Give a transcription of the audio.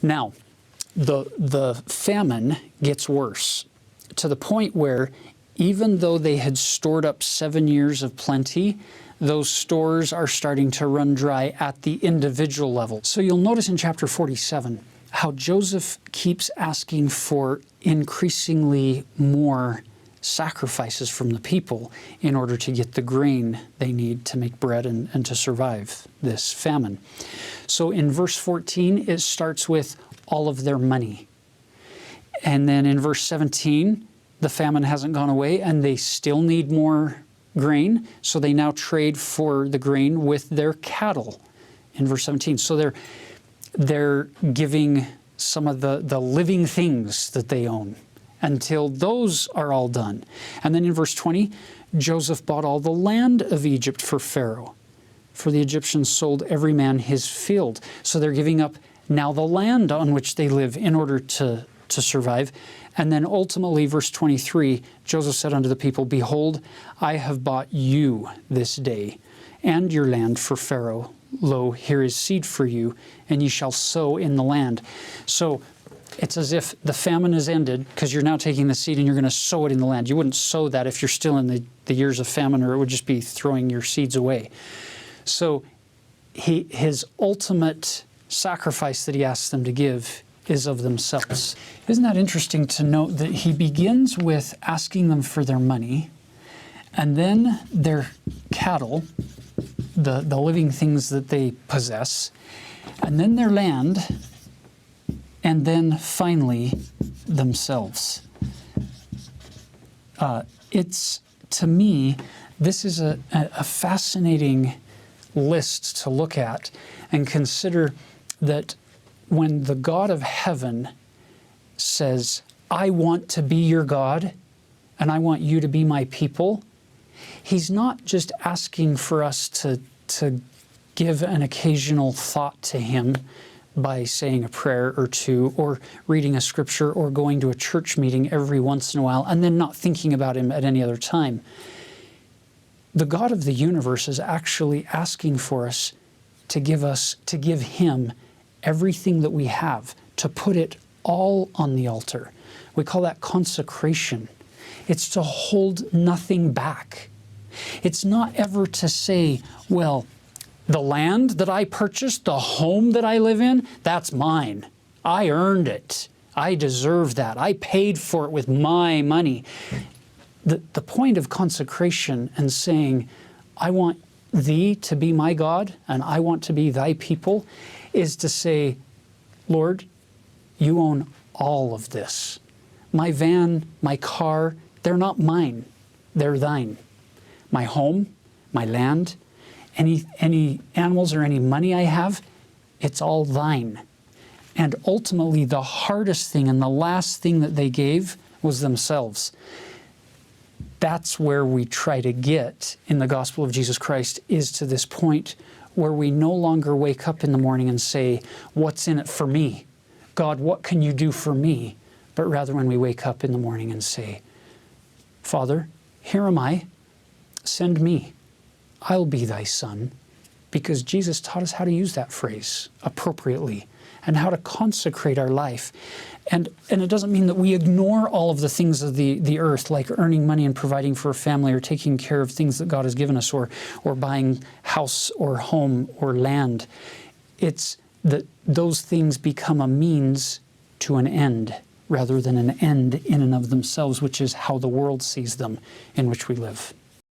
Now, the famine gets worse to the point where even though they had stored up 7 years of plenty, those stores are starting to run dry at the individual level. So you'll notice in chapter 47 how Joseph keeps asking for increasingly more sacrifices from the people in order to get the grain they need to make bread and to survive this famine. So in verse 14, it starts with all of their money. And then in verse 17, the famine hasn't gone away and they still need more grain. So they now trade for the grain with their cattle in verse 17. So they're giving some of the living things that they own until those are all done. And then in verse 20, Joseph bought all the land of Egypt for Pharaoh, for the Egyptians sold every man his field. So they're giving up now the land on which they live in order to survive. And then ultimately, verse 23, Joseph said unto the people, Behold, I have bought you this day and your land for Pharaoh. Lo, here is seed for you, and ye shall sow in the land. So it's as if the famine has ended, because you're now taking the seed and you're going to sow it in the land. You wouldn't sow that if you're still in the years of famine, or it would just be throwing your seeds away. So his ultimate sacrifice that he asks them to give is of themselves. Isn't that interesting to note that he begins with asking them for their money, and then their cattle, the living things that they possess, and then their land, and then finally themselves. It's, to me, this is a fascinating list to look at and consider that when the God of heaven says, I want to be your God and I want you to be my people, he's not just asking for us to give an occasional thought to him by saying a prayer or two, or reading a scripture, or going to a church meeting every once in a while, and then not thinking about him at any other time. The God of the universe is actually asking for us to give him everything that we have, to put it all on the altar. We call that consecration. It's to hold nothing back. It's not ever to say, well, the land that I purchased, the home that I live in, that's mine. I earned it. I deserve that. I paid for it with my money. The point of consecration and saying, I want thee to be my God and I want to be thy people, is to say, Lord, you own all of this. My van, my car, they're not mine. They're thine. My home, my land, any animals or any money I have, it's all thine. And ultimately, the hardest thing and the last thing that they gave was themselves. That's where we try to get in the gospel of Jesus Christ, is to this point where we no longer wake up in the morning and say, what's in it for me? God, what can you do for me? But rather when we wake up in the morning and say, Father, here am I, send me. I'll be thy son. Because Jesus taught us how to use that phrase appropriately and how to consecrate our life. And it doesn't mean that we ignore all of the things of the earth, like earning money and providing for a family, or taking care of things that God has given us, or buying house or home or land. It's that those things become a means to an end rather than an end in and of themselves, which is how the world sees them in which we live.